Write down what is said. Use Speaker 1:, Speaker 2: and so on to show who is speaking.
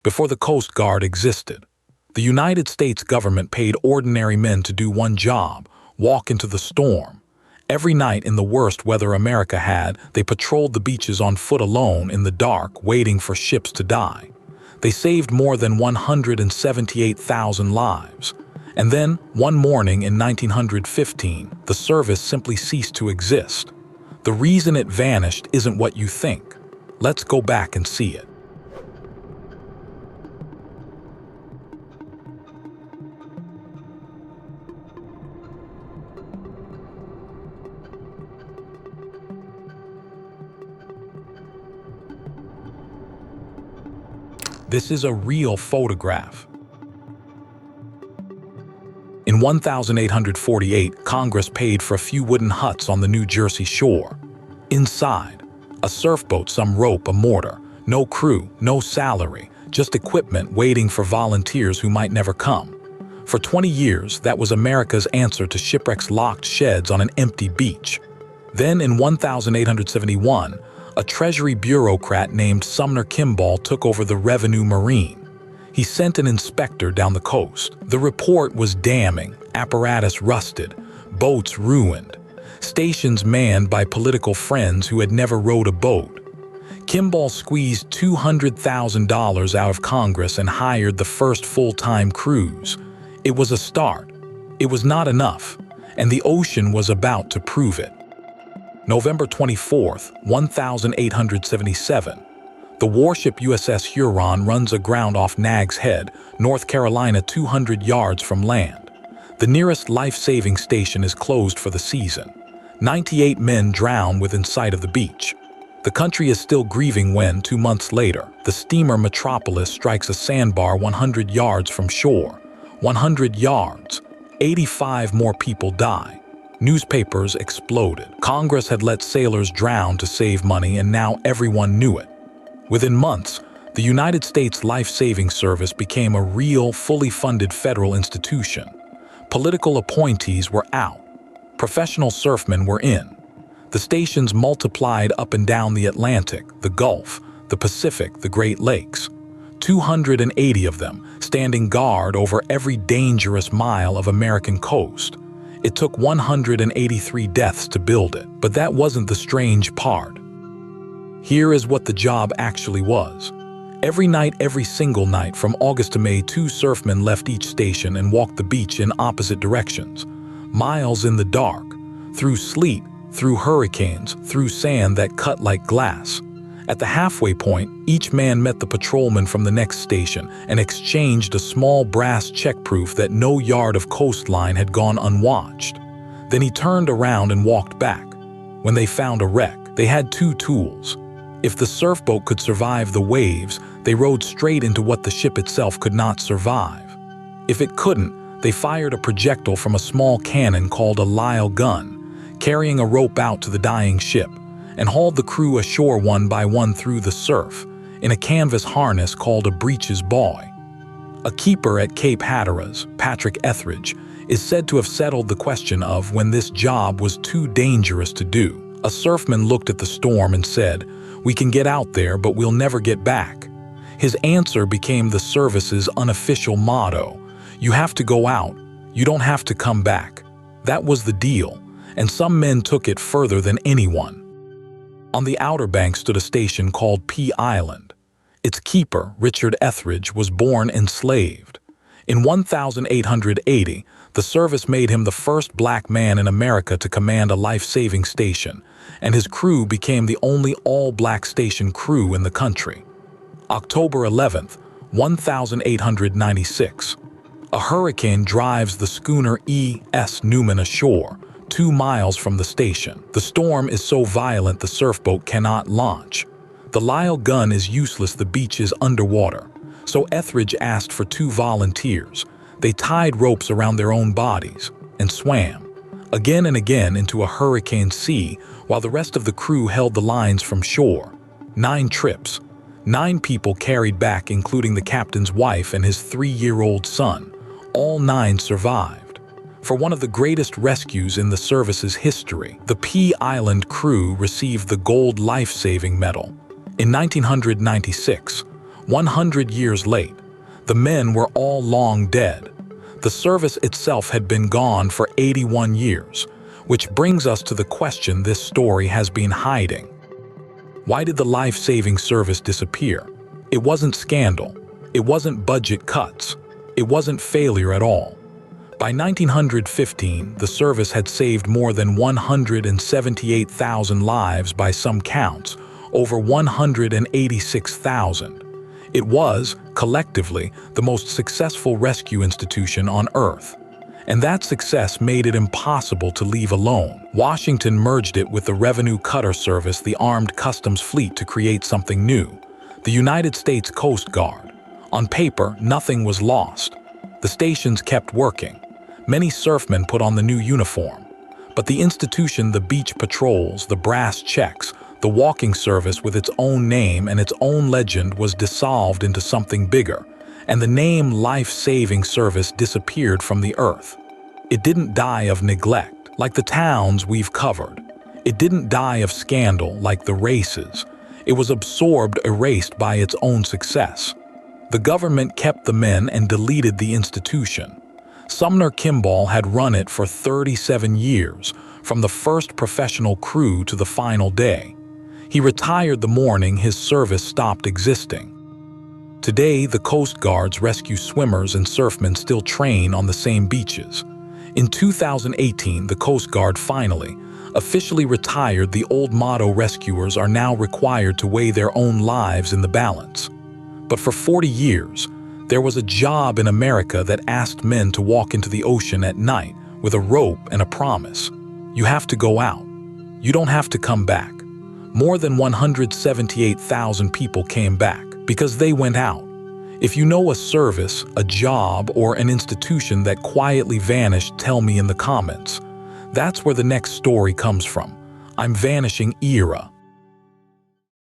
Speaker 1: Before the Coast Guard existed, the United States government paid ordinary men to do one job: walk into the storm. Every night in the worst weather America had, they patrolled the beaches on foot alone in the dark, waiting for ships to die. They saved more than 178,000 lives. And then, one morning in 1915, the service simply ceased to exist. The reason it vanished isn't what you think. Let's go back and see it. This is a real photograph. In 1848, Congress paid for a few wooden huts on the New Jersey shore. Inside, a surfboat, some rope, a mortar. No crew, no salary, just equipment waiting for volunteers who might never come. For 20 years, that was America's answer to shipwrecks, locked sheds on an empty beach. Then in 1871, a Treasury bureaucrat named Sumner Kimball took over the Revenue Marine. He sent an inspector down the coast. The report was damning: apparatus rusted, boats ruined, stations manned by political friends who had never rowed a boat. Kimball squeezed $200,000 out of Congress and hired the first full-time crews. It was a start. It was not enough, and the ocean was about to prove it. November 24th, 1877. The warship USS Huron runs aground off Nags Head, North Carolina, 200 yards from land. The nearest life-saving station is closed for the season. 98 men drown within sight of the beach. The country is still grieving when, 2 months later, the steamer Metropolis strikes a sandbar 100 yards from shore. 100 yards. 85 more people die. Newspapers exploded. Congress had let sailors drown to save money, and now everyone knew it. Within months, the United States Life-Saving Service became a real, fully funded federal institution. Political appointees were out. Professional surfmen were in. The stations multiplied up and down the Atlantic, the Gulf, the Pacific, the Great Lakes. 280 of them, standing guard over every dangerous mile of American coast. It took 183 deaths to build it, but that wasn't the strange part. Here is what the job actually was. Every night, every single night, from August to May, 2 surfmen left each station and walked the beach in opposite directions. Miles in the dark, through sleet, through hurricanes, through sand that cut like glass. At the halfway point, each man met the patrolman from the next station and exchanged a small brass check proof that no yard of coastline had gone unwatched. Then he turned around and walked back. When they found a wreck, they had 2 tools. If the surfboat could survive the waves, they rode straight into what the ship itself could not survive. If it couldn't, they fired a projectile from a small cannon called a Lyle gun, carrying a rope out to the dying ship, and hauled the crew ashore one by one through the surf, in a canvas harness called a breeches buoy. A keeper at Cape Hatteras, Patrick Etheridge, is said to have settled the question of when this job was too dangerous to do. A surfman looked at the storm and said, "We can get out there, but we'll never get back." His answer became the service's unofficial motto: "You have to go out, you don't have to come back." That was the deal, and some men took it further than anyone. On the Outer Banks stood a station called Pea Island. Its keeper, Richard Etheridge, was born enslaved. In 1880, the service made him the first black man in America to command a life-saving station, and his crew became the only all-black station crew in the country. October 11th, 1896. A hurricane drives the schooner E.S. Newman ashore, 2 miles from the station. The storm is so violent the surfboat cannot launch. The Lyle gun is useless, the beach is underwater. So Etheridge asked for 2 volunteers. They tied ropes around their own bodies and swam, again and again, into a hurricane sea, while the rest of the crew held the lines from shore. 9 trips. 9 people carried back, including the captain's wife and his 3-year-old son. All 9 survived. For one of the greatest rescues in the service's history, the Pea Island crew received the Gold Life-Saving Medal. In 1996, 100 years late, the men were all long dead. The service itself had been gone for 81 years, which brings us to the question this story has been hiding. Why did the life-saving service disappear? It wasn't scandal. It wasn't budget cuts. It wasn't failure at all. By 1915, the service had saved more than 178,000 lives by some counts, over 186,000. It was, collectively, the most successful rescue institution on Earth. And that success made it impossible to leave alone. Washington merged it with the Revenue Cutter Service, the Armed Customs Fleet, to create something new, the United States Coast Guard. On paper, nothing was lost. The stations kept working. Many surfmen put on the new uniform. But the institution, the beach patrols, the brass checks, the walking service with its own name and its own legend was dissolved into something bigger, and the name life-saving service disappeared from the earth. It didn't die of neglect, like the towns we've covered. It didn't die of scandal, like the races. It was absorbed, erased by its own success. The government kept the men and deleted the institution. Sumner Kimball had run it for 37 years, from the first professional crew to the final day. He retired the morning his service stopped existing. Today, the Coast Guard's rescue swimmers and surfmen still train on the same beaches. In 2018, the Coast Guard finally, officially retired the old motto, "Rescuers are now required to weigh their own lives in the balance." But for 40 years, there was a job in America that asked men to walk into the ocean at night with a rope and a promise. You have to go out. You don't have to come back. More than 178,000 people came back because they went out. If you know a service, a job, or an institution that quietly vanished, tell me in the comments. That's where the next story comes from. I'm Vanishing Era.